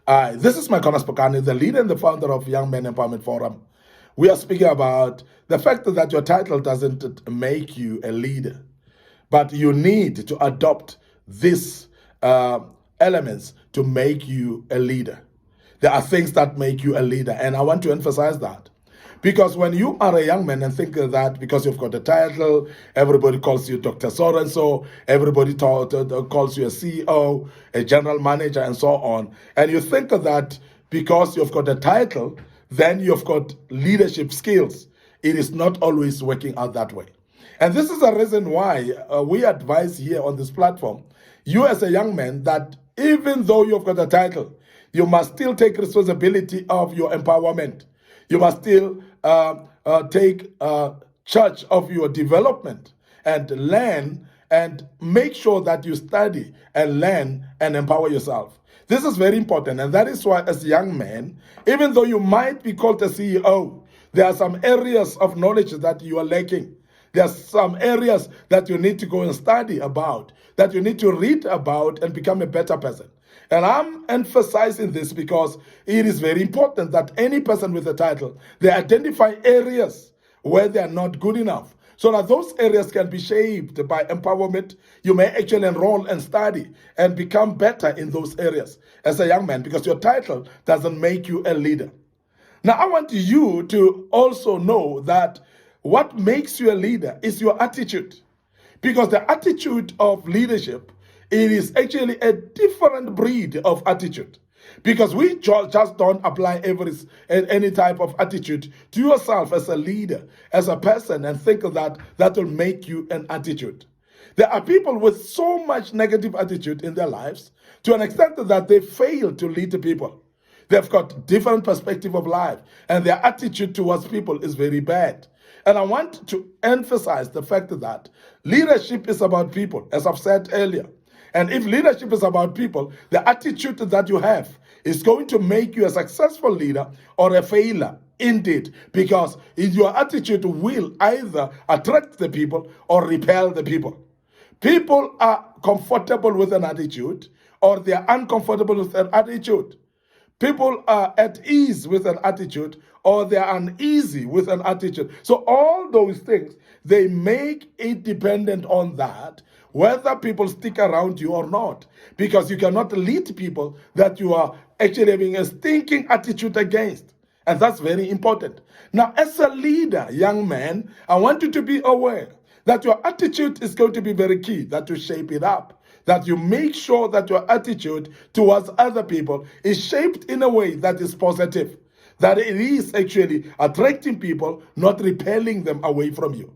This is Micornus, the leader and the founder of Young Men Empowerment Forum. We are speaking about the fact that your title doesn't make you a leader, but you need to adopt these elements to make you a leader. There are things that make you a leader, and I want to emphasize that. Because when you are a young man and think that because you've got a title, everybody calls you Dr. So-and-so, everybody calls you a CEO, a general manager, and so on, and you think that because you've got a title, then you've got leadership skills. It is not always working out that way. And this is the reason why we advise here on this platform, you as a young man, that even though you've got a title, you must still take responsibility of your empowerment. You must still take charge of your development and learn and make sure that you study and learn and empower yourself. This is very important, and that is why as a young man, even though you might be called a CEO, there are some areas of knowledge that you are lacking. There are some areas that you need to go and study about, that you need to read about and become a better person. And I'm emphasizing this because it is very important that any person with a title, they identify areas where they are not good enough, so that those areas can be shaped by empowerment. You may actually enroll and study and become better in those areas as a young man, because your title doesn't make you a leader. Now, I want you to also know that what makes you a leader is your attitude, because the attitude of leadership, it is actually a different breed of attitude, because we just don't apply any type of attitude to yourself as a leader, as a person, and think that will make you an attitude. There are people with so much negative attitude in their lives to an extent that they fail to lead people. They've got different perspective of life, and their attitude towards people is very bad. And I want to emphasize the fact that leadership is about people, as I've said earlier. And if leadership is about people, the attitude that you have is going to make you a successful leader or a failure, indeed, because your attitude will either attract the people or repel the people. People are comfortable with an attitude, or they are uncomfortable with an attitude. People are at ease with an attitude, or they are uneasy with an attitude. So all those things, they make it dependent on that, whether people stick around you or not, because you cannot lead people that you are actually having a stinking attitude against. And that's very important. Now, as a leader, young man, I want you to be aware that your attitude is going to be very key, that you shape it up, that you make sure that your attitude towards other people is shaped in a way that is positive, that it is actually attracting people, not repelling them away from you.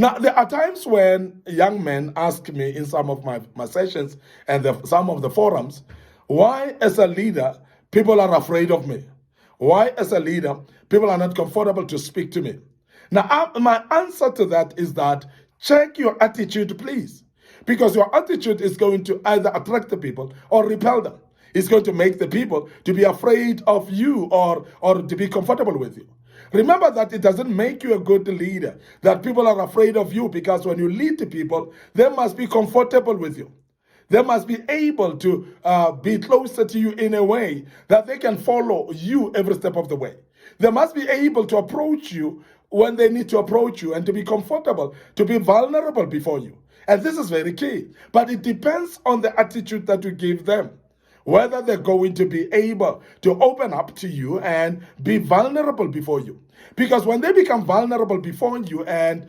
Now, there are times when young men ask me in some of my sessions and some of the forums, why as a leader, people are afraid of me? Why as a leader, people are not comfortable to speak to me? Now, my answer to that is that check your attitude, please. Because your attitude is going to either attract the people or repel them. It's going to make the people to be afraid of you or to be comfortable with you. Remember that it doesn't make you a good leader, that people are afraid of you, because when you lead the people, they must be comfortable with you. They must be able to be closer to you in a way that they can follow you every step of the way. They must be able to approach you when they need to approach you, and to be comfortable, to be vulnerable before you. And this is very key. But it depends on the attitude that you give them, whether they're going to be able to open up to you and be vulnerable before you. Because when they become vulnerable before you and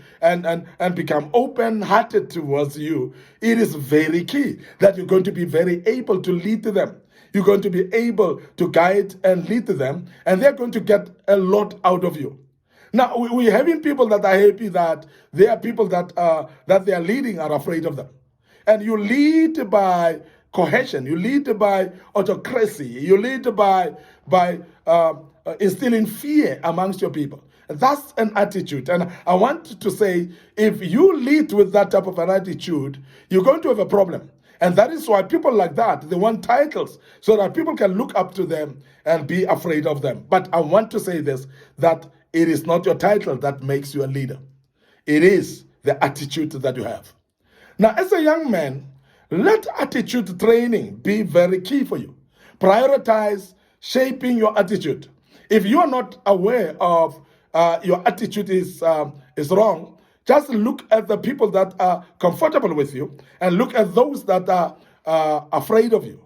become open-hearted towards you, it is very key that you're going to be very able to lead them. You're going to be able to guide and lead them, and they're going to get a lot out of you. Now, we're having people that are happy that there are people that they are leading are afraid of them. And you lead by cohesion, you lead by autocracy, you lead by instilling fear amongst your people. That's an attitude. And I want to say, if you lead with that type of an attitude, you're going to have a problem. And that is why people like that, they want titles so that people can look up to them and be afraid of them. But I want to say this, that it is not your title that makes you a leader. It is the attitude that you have. Now, as a young man, let attitude training be very key for you. Prioritize shaping your attitude. If you are not aware of your attitude is wrong, just look at the people that are comfortable with you and look at those that are afraid of you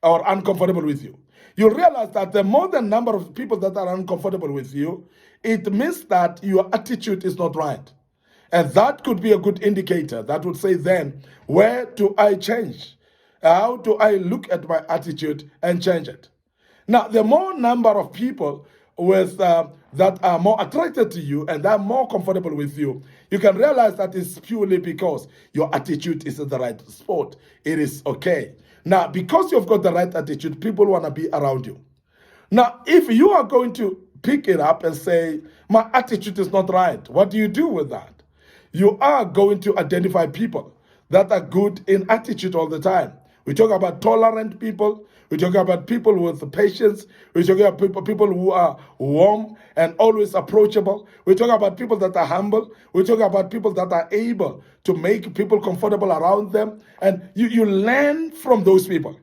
or uncomfortable with you. You realize that the more the number of people that are uncomfortable with you, it means that your attitude is not right. And that could be a good indicator that would say then, where do I change? How do I look at my attitude and change it? Now, the more number of people with that are more attracted to you and are more comfortable with you, you can realize that it's purely because your attitude is in the right spot. It is okay. Now, because you've got the right attitude, people want to be around you. Now, if you are going to pick it up and say, my attitude is not right, what do you do with that? You are going to identify people that are good in attitude all the time. We talk about tolerant people. We talk about people with patience. We talk about people who are warm and always approachable. We talk about people that are humble. We talk about people that are able to make people comfortable around them. And you learn from those people.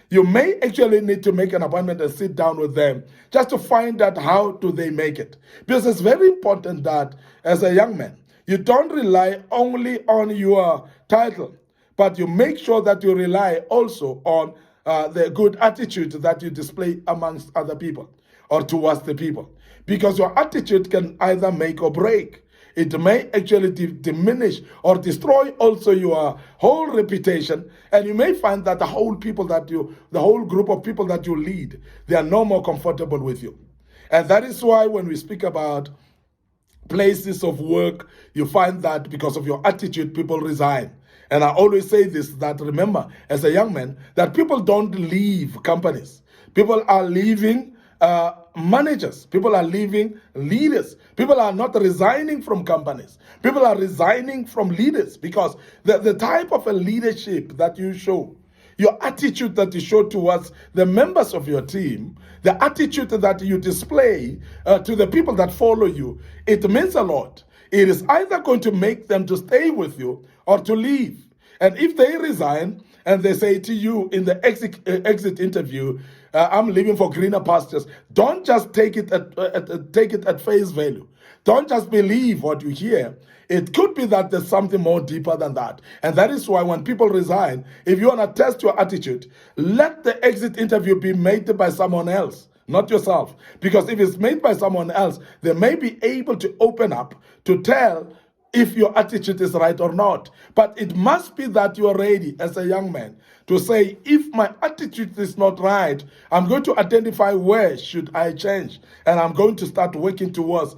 You may actually need to make an appointment and sit down with them just to find out how do they make it. Because it's very important that as a young man, you don't rely only on your title, but you make sure that you rely also on the good attitude that you display amongst other people or towards the people. Because your attitude can either make or break. It may actually diminish or destroy also your whole reputation, and you may find that the whole group of people that you lead, they are no more comfortable with you. And that is why when we speak about places of work, you find that because of your attitude, people resign. And I always say this, that remember, as a young man, that people don't leave companies. People are leaving managers. People are leaving leaders. People are not resigning from companies. People are resigning from leaders because the type of a leadership that you show, your attitude that you show towards the members of your team, the attitude that you display to the people that follow you, it means a lot. It is either going to make them to stay with you or to leave. And if they resign and they say to you in the exit interview, I'm leaving for greener pastures, don't just take it at face value. Don't just believe what you hear. It could be that there's something more deeper than that. And that is why when people resign, if you want to test your attitude, let the exit interview be made by someone else, not yourself. Because if it's made by someone else, they may be able to open up to tell if your attitude is right or not. But it must be that you are ready as a young man to say, if my attitude is not right, I'm going to identify where should I change. And I'm going to start working towards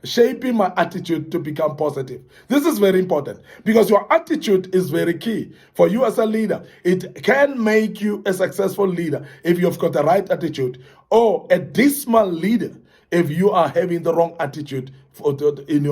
shaping my attitude to become positive. This is very important because your attitude is very key for you as a leader. It can make you a successful leader if you've got the right attitude, or a dismal leader if you are having the wrong attitude in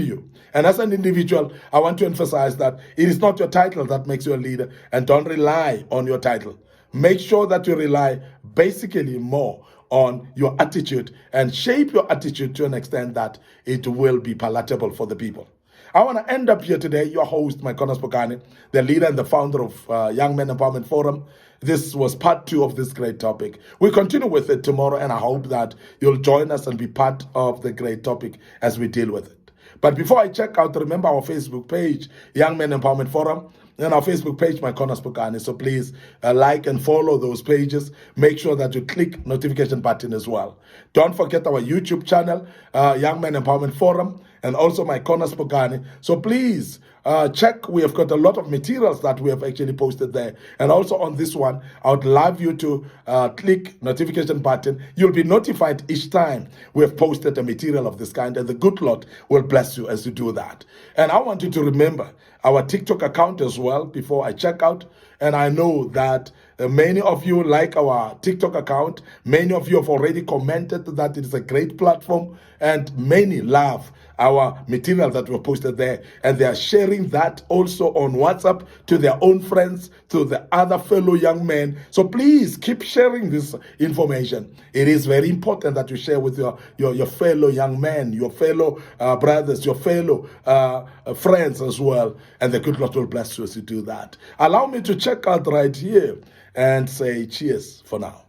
you. And as an individual, I want to emphasize that it is not your title that makes you a leader, and don't rely on your title. Make sure that you rely basically more on your attitude and shape your attitude to an extent that it will be palatable for the people. I want to end up here today, your host, Micornus Phokane, the leader and the founder of Young Men Empowerment Forum. This was part 2 of this great topic. We continue with it tomorrow, and I hope that you'll join us and be part of the great topic as we deal with it. But before I check out, remember our Facebook page, Young Men Empowerment Forum, and our Facebook page, Micornus Phokane. So please like and follow those pages. Make sure that you click notification button as well. Don't forget our YouTube channel, Young Men Empowerment Forum, and also Micornus Phokane. So please check. We have got a lot of materials that we have actually posted there. And also on this one, I would love you to click notification button. You'll be notified each time we have posted a material of this kind, and the good Lord will bless you as you do that. And I want you to remember our TikTok account as well before I check out. And I know that many of you like our TikTok account. Many of you have already commented that it is a great platform, and many love our material that we posted there. And they are sharing that also on WhatsApp to their own friends, to the other fellow young men. So please keep sharing this information. It is very important that you share with your fellow young men, your fellow brothers, your fellow friends as well. And the good Lord will bless you as you do that. Allow me to check out right here and say cheers for now.